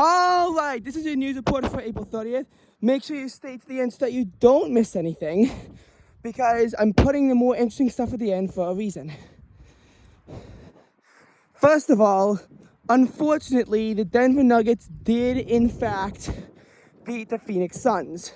All right, this is your news report for April 30th. Make sure you stay to the end so that you don't miss anything, because I'm putting the more interesting stuff at the end for a reason. First of all, unfortunately, the Denver Nuggets did, in fact, beat the Phoenix Suns.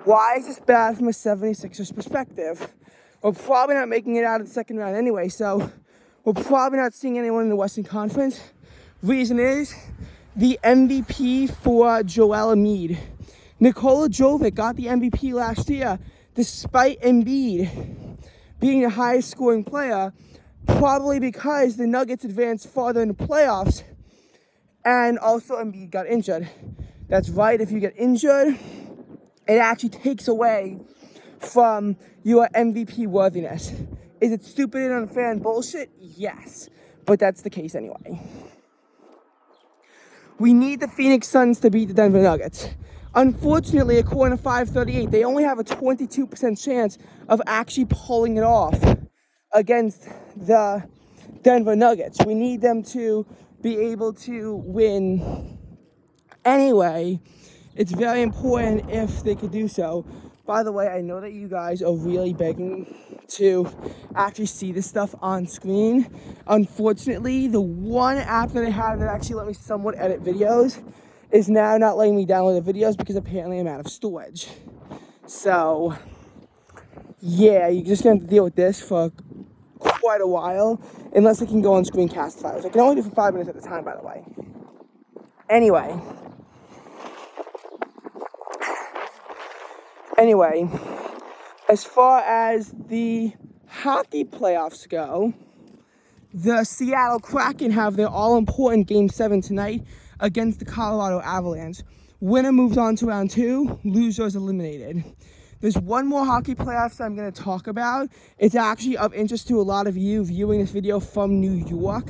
Why is this bad from a 76ers perspective? We're probably not making it out of the second round anyway, so we're probably not seeing anyone in the Western Conference. Reason is, the MVP for Joel Embiid. Nikola Jovic got the MVP last year, despite Embiid being the highest scoring player, probably because the Nuggets advanced farther in the playoffs, and also Embiid got injured. That's right, if you get injured, it actually takes away from your MVP worthiness. Is it stupid and unfair and bullshit? Yes, but that's the case anyway. We need the Phoenix Suns to beat the Denver Nuggets. Unfortunately, according to 538, they only have a 22% chance of actually pulling it off against the Denver Nuggets. We need them to be able to win anyway. It's very important if they could do so. By the way, I know that you guys are really begging to actually see this stuff on screen. Unfortunately, the one app that I have that actually let me somewhat edit videos is now not letting me download the videos because apparently I'm out of storage. So, yeah, you're just going to have to deal with this for quite a while, unless I can go on screencast files. I can only do for 5 minutes at a time, by the way. Anyway, as far as the hockey playoffs go, the Seattle Kraken have their all-important Game 7 tonight against the Colorado Avalanche. Winner moves on to round 2, loser is eliminated. There's one more hockey playoffs that I'm going to talk about. It's actually of interest to a lot of you viewing this video from New York,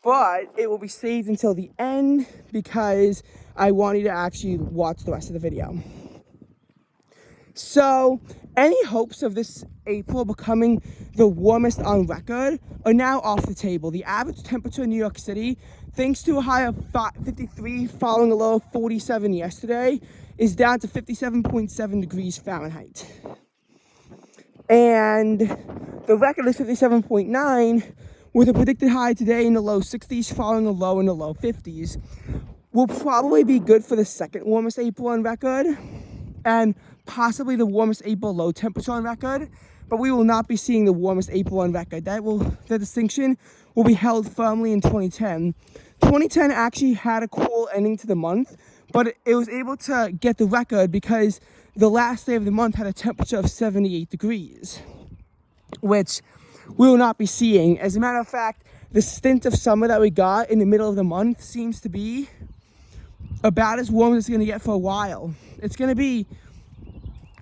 but it will be saved until the end because I want you to actually watch the rest of the video. So, any hopes of this April becoming the warmest on record are now off the table. The average temperature in New York City, thanks to a high of 53 following a low of 47 yesterday, is down to 57.7 degrees Fahrenheit. And the record is 57.9, with a predicted high today in the low 60s following a low in the low 50s. Will probably be good for the second warmest April on record, and possibly the warmest April low temperature on record, but we will not be seeing the warmest April on record. The distinction will be held firmly in 2010. 2010 actually had a cool ending to the month, but it was able to get the record because the last day of the month had a temperature of 78 degrees, which we will not be seeing. As a matter of fact, the stint of summer that we got in the middle of the month seems to be about as warm as it's going to get for a while. It's going to be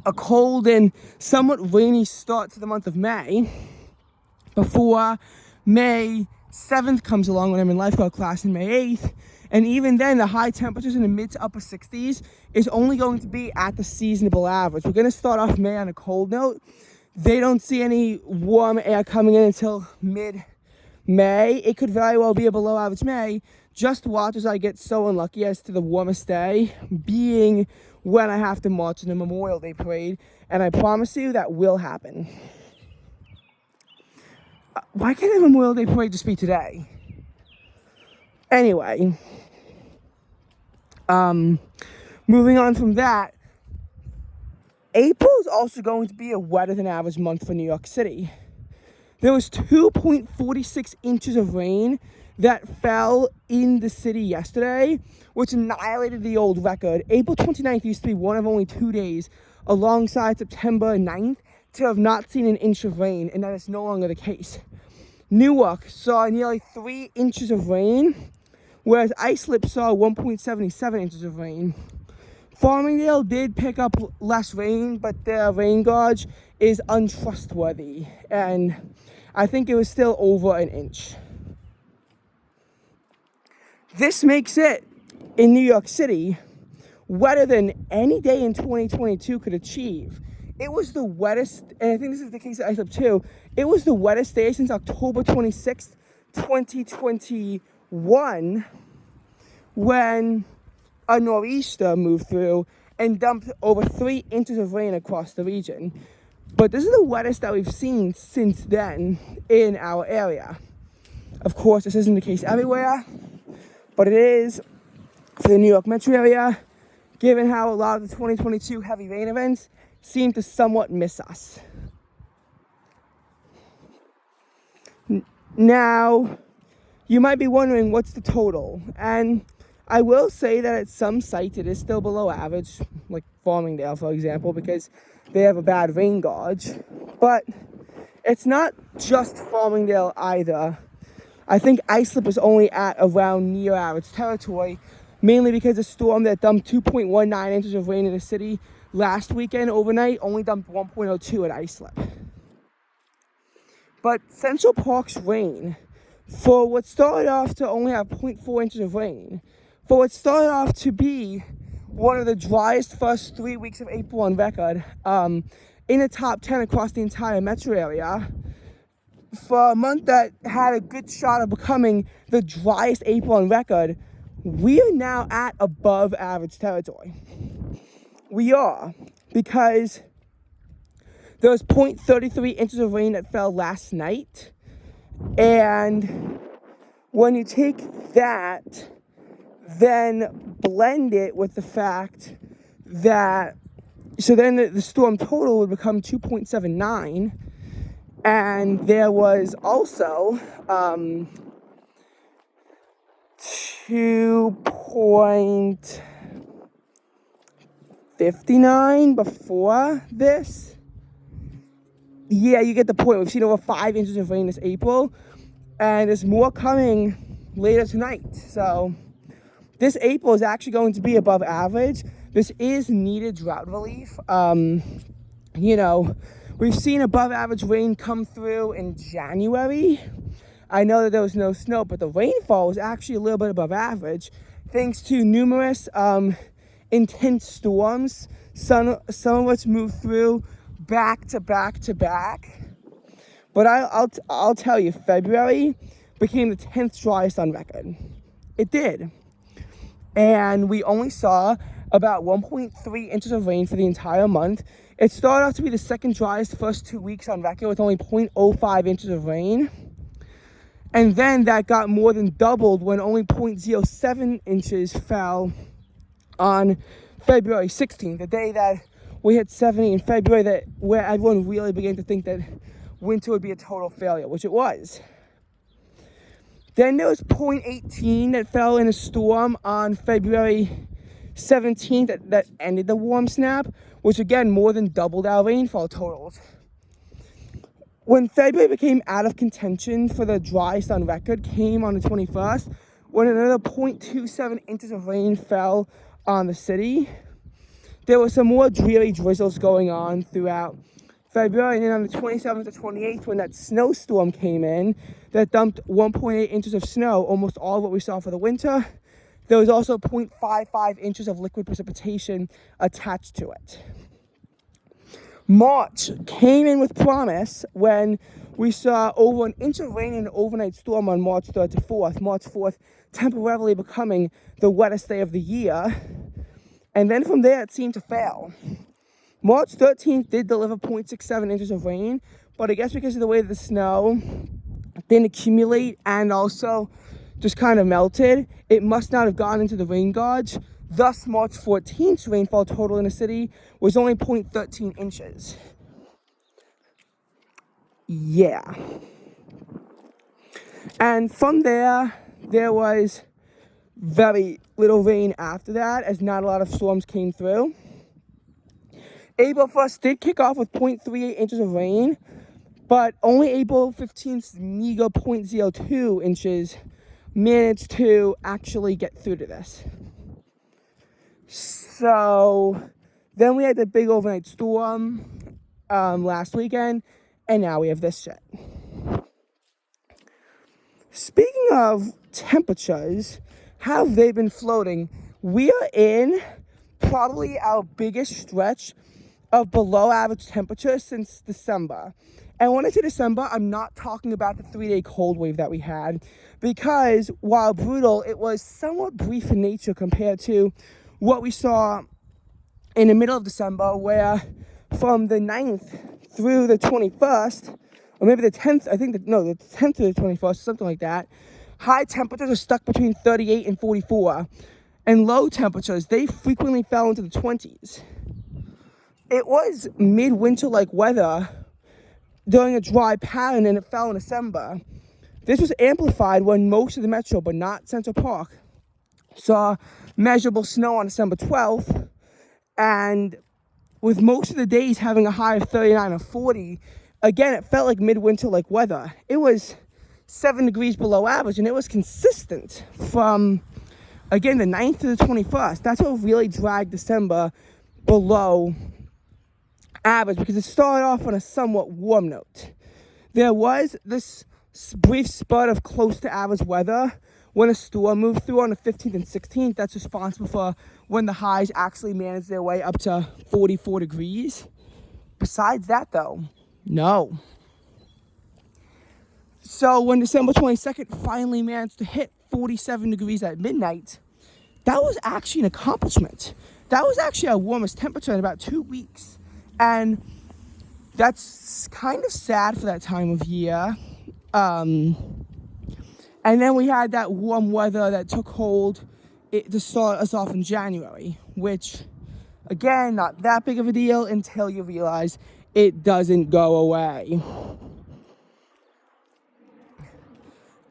a cold and somewhat rainy start to the month of May before May 7th comes along when I'm in lifeguard class in May 8th. And even then, the high temperatures in the mid to upper 60s is only going to be at the seasonable average. We're going to start off May on a cold note. They don't see any warm air coming in until mid-May. It could very well be a below average May. Just watch as I get so unlucky as to the warmest day being when I have to march in the Memorial Day parade, and I promise you that will happen. Why can't the Memorial Day parade just be today? Anyway, moving on from that, April is also going to be a wetter than average month for New York City. There was 2.46 inches of rain that fell in the city yesterday, which annihilated the old record. April 29th used to be one of only 2 days, alongside September 9th, to have not seen an inch of rain, and that is no longer the case. Newark saw nearly 3 inches of rain, whereas Islip saw 1.77 inches of rain. Farmingdale did pick up less rain, but their rain gauge is untrustworthy, and I think it was still over an inch. This makes it, in New York City, wetter than any day in 2022 could achieve. It was the wettest, and I think this is the case at Islip too, it was the wettest day since October 26th, 2021, when a nor'easter moved through and dumped over 3 inches of rain across the region. But this is the wettest that we've seen since then in our area. Of course, this isn't the case everywhere, but it is for the New York metro area, given how a lot of the 2022 heavy rain events seem to somewhat miss us. Now, you might be wondering what's the total, and I will say that at some sites it is still below average, like Farmingdale, for example, because they have a bad rain gauge. But it's not just Farmingdale either. I think Islip is only at around near average territory, mainly because a storm that dumped 2.19 inches of rain in the city last weekend overnight only dumped 1.02 at Islip. But Central Park's rain, for what started off to only have 0.4 inches of rain, for what started off to be one of the driest first 3 weeks of April on record, in the top 10 across the entire metro area, for a month that had a good shot of becoming the driest April on record, we are now at above average territory. We are, because there was 0.33 inches of rain that fell last night, and when you take that, then blend it with the fact that, so then the storm total would become 2.79, and there was also 2.59 before this. Yeah, you get the point. We've seen over 5 inches of rain this April, and there's more coming later tonight. So this April is actually going to be above average. This is needed drought relief. We've seen above average rain come through in January. I know that there was no snow, but the rainfall was actually a little bit above average, thanks to numerous intense storms. Some of which moved through back to back to back. But I'll tell you, February became the 10th driest on record. It did. And we only saw about 1.3 inches of rain for the entire month. It started off to be the second driest first 2 weeks on record with only 0.05 inches of rain. And then that got more than doubled when only 0.07 inches fell on February 16th, the day that we hit 70 in February, where everyone really began to think that winter would be a total failure, which it was. Then there was 0.18 that fell in a storm on February 17th that ended the warm snap, which again more than doubled our rainfall totals. When February became out of contention for the driest on record came on the 21st, when another 0.27 inches of rain fell on the city. There were some more dreary drizzles going on throughout February, and then on the 27th to 28th, when that snowstorm came in that dumped 1.8 inches of snow, almost all of what we saw for the winter, there was also 0.55 inches of liquid precipitation attached to it. March came in with promise when we saw over an inch of rain in an overnight storm on March 3rd to 4th. March 4th temporarily becoming the wettest day of the year. And then from there, it seemed to fail. March 13th did deliver 0.67 inches of rain, but I guess because of the way the snow didn't accumulate and also just kind of melted, it must not have gone into the rain gauge. Thus, March 14th's rainfall total in the city was only 0.13 inches. Yeah. And from there was very little rain after that, as not a lot of storms came through. April 1st did kick off with 0.38 inches of rain, but only April 15th's meager 0.02 inches managed to actually get through to this. So then we had the big overnight storm last weekend, and now we have this shit. Speaking of temperatures, how have they been floating? We are in probably our biggest stretch of below average temperatures since December. And when I say December, I'm not talking about the 3-day cold wave that we had, because while brutal, it was somewhat brief in nature compared to what we saw in the middle of December, where from the 9th through the 21st, or maybe the 10th, I think, the 10th to the 21st, something like that, high temperatures are stuck between 38 and 44, and low temperatures, they frequently fell into the 20s. It was midwinter-like weather during a dry pattern, and it fell in December. This was amplified when most of the metro, but not Central Park, saw measurable snow on December 12th, and with most of the days having a high of 39 or 40, again, it felt like midwinter-like weather. It was 7 degrees below average, and it was consistent from, again, the 9th to the 21st. That's what really dragged December below average, because it started off on a somewhat warm note. There was this brief spurt of close to average weather when a storm moved through on the 15th and 16th. That's responsible for when the highs actually managed their way up to 44 degrees. Besides that, though, no. So when December 22nd finally managed to hit 47 degrees at midnight, that was actually an accomplishment. That was actually our warmest temperature in about 2 weeks. And that's kind of sad for that time of year. And then we had that warm weather that took hold to start us off in January, which, again, not that big of a deal until you realize it doesn't go away.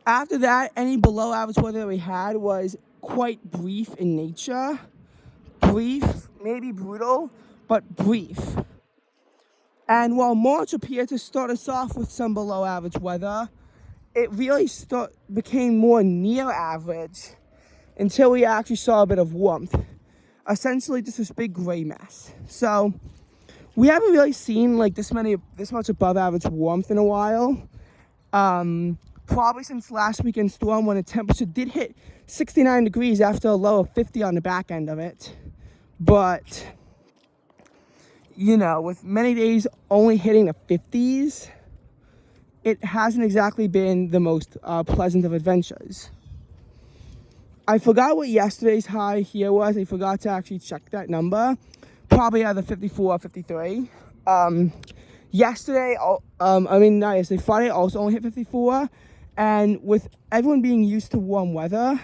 After that, any below average weather that we had was quite brief in nature. Brief, maybe brutal, but brief. And while March appeared to start us off with some below average weather, it really became more near average until we actually saw a bit of warmth. Essentially just this big gray mess. So we haven't really seen like this much above average warmth in a while. Probably since last weekend's storm, when the temperature did hit 69 degrees after a low of 50 on the back end of it. But, you know, with many days only hitting the 50s, it hasn't exactly been the most pleasant of adventures. I forgot what yesterday's high here was. I forgot to actually check that number. Probably either 54 or 53. Yesterday, Friday also only hit 54. And with everyone being used to warm weather,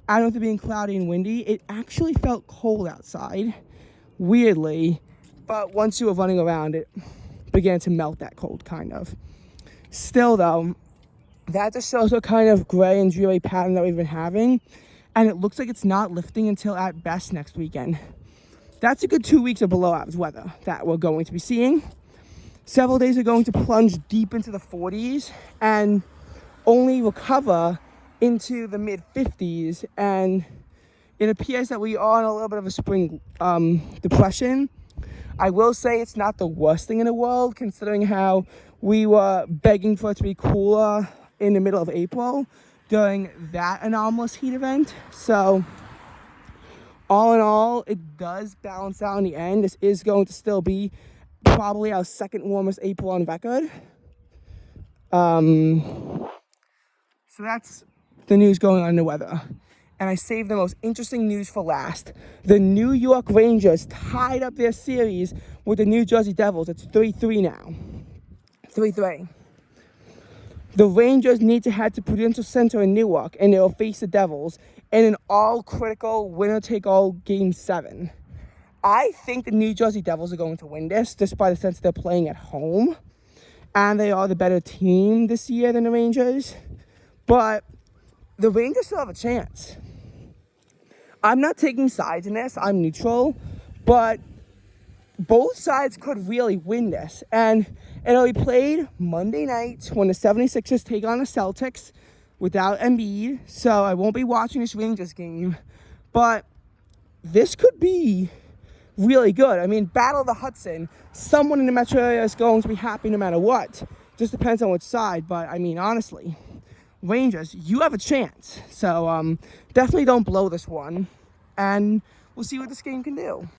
and with it being cloudy and windy, it actually felt cold outside, weirdly. But once you were running around, it began to melt that cold, kind of. Still, though, that just shows what kind of gray and dreary pattern that we've been having. And it looks like it's not lifting until at best next weekend. That's a good 2 weeks of below average weather that we're going to be seeing. Several days are going to plunge deep into the 40s and only recover into the mid-50s. And it appears that we are in a little bit of a spring depression. I will say it's not the worst thing in the world, considering how we were begging for it to be cooler in the middle of April during that anomalous heat event. So all in all, it does balance out in the end. This is going to still be probably our second warmest April on record. So that's the news going on in the weather. And I saved the most interesting news for last. The New York Rangers tied up their series with the New Jersey Devils. It's 3-3 now. 3-3. The Rangers need to head to Prudential Center in Newark, and they'll face the Devils in an all-critical winner-take-all Game 7. I think the New Jersey Devils are going to win this, just by the sense they're playing at home. And they are the better team this year than the Rangers. But the Rangers still have a chance. I'm not taking sides in this. I'm neutral. But both sides could really win this. And it'll be played Monday night when the 76ers take on the Celtics without Embiid. So I won't be watching this Rangers game. But this could be really good. I mean, Battle of the Hudson. Someone in the metro area is going to be happy no matter what. Just depends on which side. But, I mean, honestly, Rangers, you have a chance. So definitely don't blow this one. And we'll see what this game can do.